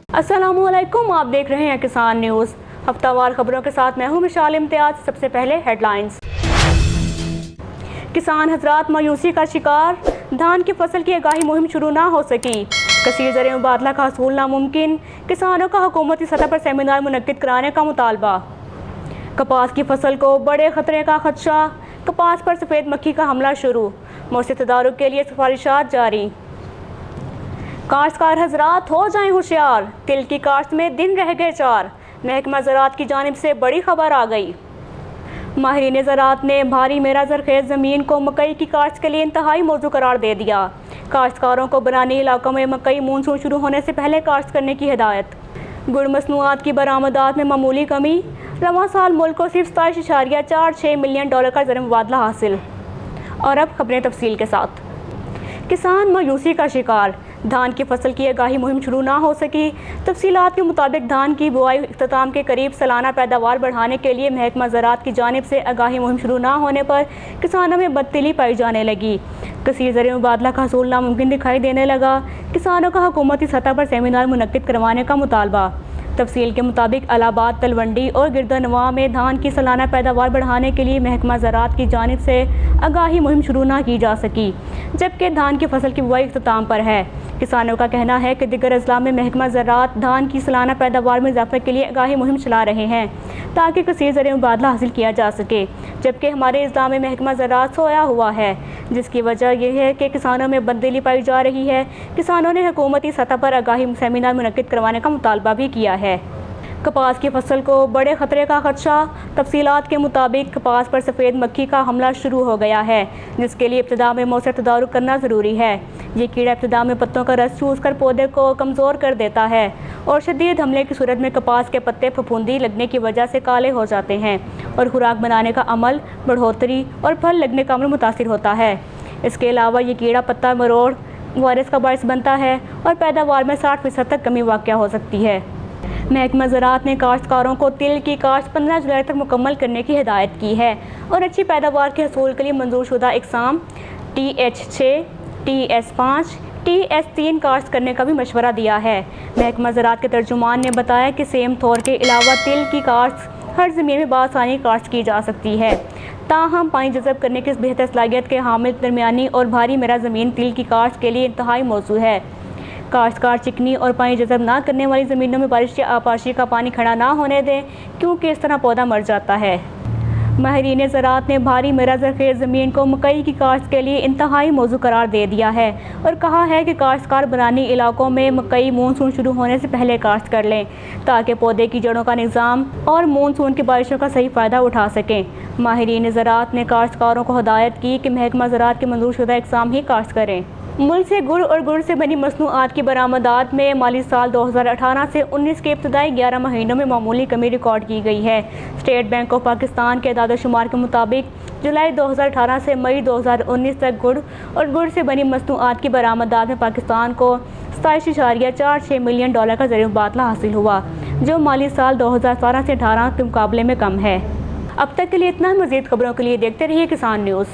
अस्सलामुअलैकुम, आप देख रहे हैं किसान न्यूज़। हफ्तावार खबरों के साथ मैं हूं मिशाल इम्तियाज। सबसे पहले हेडलाइंस। किसान हजरात मायूसी का शिकार, धान की फसल की आगाही मुहिम शुरू ना हो सकी। कसीर ज़र मुबादला का हसूल नामुमकिन, किसानों का हुकूमती सतह पर सेमिनार मुनक्किद कराने का मुतालबा। कपास की फसल को बड़े खतरे का खदशा, कपास पर सफ़ेद मक्खी का हमला शुरू, मौसमी तदारुक के लिए सिफारिशात जारी। काश्तकार हजरात हो जाएं होशियार, तिल की काश्त में दिन रह गए 4, महकमा ज़राअत की जानिब से बड़ी खबर आ गई। माहिरीन ज़राअत ने भारी मेरा ज़रख़ेज़ ज़मीन को मकई की काश्त के लिए इंतहाई मौजू करार दे दिया। काश्तकारों को बरानी इलाकों में मकई मानसून शुरू होने से पहले काश्त करने की हिदायत। गुड़ मसनूआत की बरामदात में मामूली कमी, रवां साल मुल्क को सिर्फ 27.46 मिलियन डॉलर का ज़र मुबादला हासिल। और अब खबरें तफसील के साथ। किसान मायूसी का शिकार, धान की फसल की आगाही मुहिम शुरू ना हो सकी। तफसीलात के मुताबिक धान की बुआई इख्तिताम के करीब सालाना पैदावार बढ़ाने के लिए महकमा ज़राअत की जानिब से आगाही मुहिम शुरू ना होने पर किसानों में बददिली पाई जाने लगी। कसीर ज़र मुबादला का हसूल नामुमकिन दिखाई देने लगा। किसानों का हुकूमती सतह पर सेमिनार मुनक्किद करवाने का मुतालबा। तफसील के मुताबिक इलाहाबाद, तलवंडी और गिरदनवा में धान की सालाना पैदावार बढ़ाने के लिए महकमा ज़राअत की जानिब से आगाही मुहिम शुरू ना की जा सकी, जबकि धान की फसल की बुआई इख्तिताम पर है। किसानों का कहना है कि दिगर अजला में महकमा ज़राअत धान की सालाना पैदावार में इजाफे के लिए आगाही मुहिम चला रहे हैं ताकि कसीर ज़र मुबादला हासिल किया जा सके, जबकि हमारे अजला में महकमा ज़राअत सोया हुआ है, जिसकी वजह यह है कि किसानों में बददिली पाई जा रही है। किसानों ने हुकूमती सतह पर आगाही सेमिनार मुनक्किद करवाने का मुतालबा भी किया है। कपास की फसल को बड़े खतरे का खदशा, तफसीलात के मुताबिक कपास पर सफ़ेद मक्खी का हमला शुरू हो गया है, जिसके लिए इब्तिदा में मौसर तदारुक करना ज़रूरी है। ये कीड़ा इब्तिदा में पत्तों का रस चूस कर पौधे को कमज़ोर कर देता है और शदीद हमले की सूरत में कपास के पत्ते फफूंदी लगने की वजह से काले हो जाते हैं और खुराक बनाने का अमल, बढ़ोतरी और फल लगने का अमल मुतासिर होता है। इसके अलावा ये कीड़ा पत्ता मरोड़ वायरस का बायस बनता है और पैदावार में 60% तक कमी वाक़या हो सकती है। महकमा ज़राअत ने काश्तकारों को तिल की काश्त 15 जुलाई तक मुकम्मल करने की हिदायत की है और अच्छी पैदावार के हसूल के लिए मंजूर शुदा इकसाम TH6, TS5, TS3 काश्त करने का भी मशवरा दिया है। महकमा ज़राअत के तर्जुमान ने बताया कि सेम थोर के अलावा तिल की काश्त हर ज़मीन में बासानी काश्त की जा सकती है, ताहम पानी जज़ब करने की बेहतर सलाहियत के हामिल दरमियानी और भारी मेरा ज़मीन तिल की काश्त के लिए इंतहाई मौजू है। काश्तकार चिकनी और पानी जज़ब ना करने वाली ज़मीनों में बारिश या आपाशी का पानी खड़ा ना होने दें, क्योंकि इस तरह पौधा मर जाता है। माहिरीन ज़राअत ने भारी मेरा ज़रख़ेज़ ज़मीन को मकई की काश्त के लिए इंतहाई मौजू करार दे दिया है और कहा है कि काश्तकार बरानी इलाकों में मकई मानसून शुरू होने से पहले काश्त कर लें ताकि पौधे की जड़ों का निज़ाम और मानसून की बारिशों का सही फ़ायदा उठा सकें। माहिरीन ज़राअत ने काश्तकारों को हिदायत की कि महकमा ज़राअत के मंजूर शुदा इकसाम ही काश्त करें। मुल्क से गुड़ और गुड़ से बनी मसनूआत की बरामदात में माली साल 2018 से 19 के इब्तदाई 11 महीनों में मामूली कमी रिकॉर्ड की गई है। स्टेट बैंक ऑफ पाकिस्तान के इदाद शुमार के मुताबिक जुलाई 2018 से मई 2019 तक गुड़ और गुड़ से बनी मसनूआत की बरामदात में पाकिस्तान को 27.46 मिलियन डॉलर का ज़र मुबादला हासिल हुआ, जो माली साल 2017 से 18 के मुकाबले में कम है। अब तक के लिए इतना। मज़ीद खबरों के लिए देखते रहिए किसान न्यूज़।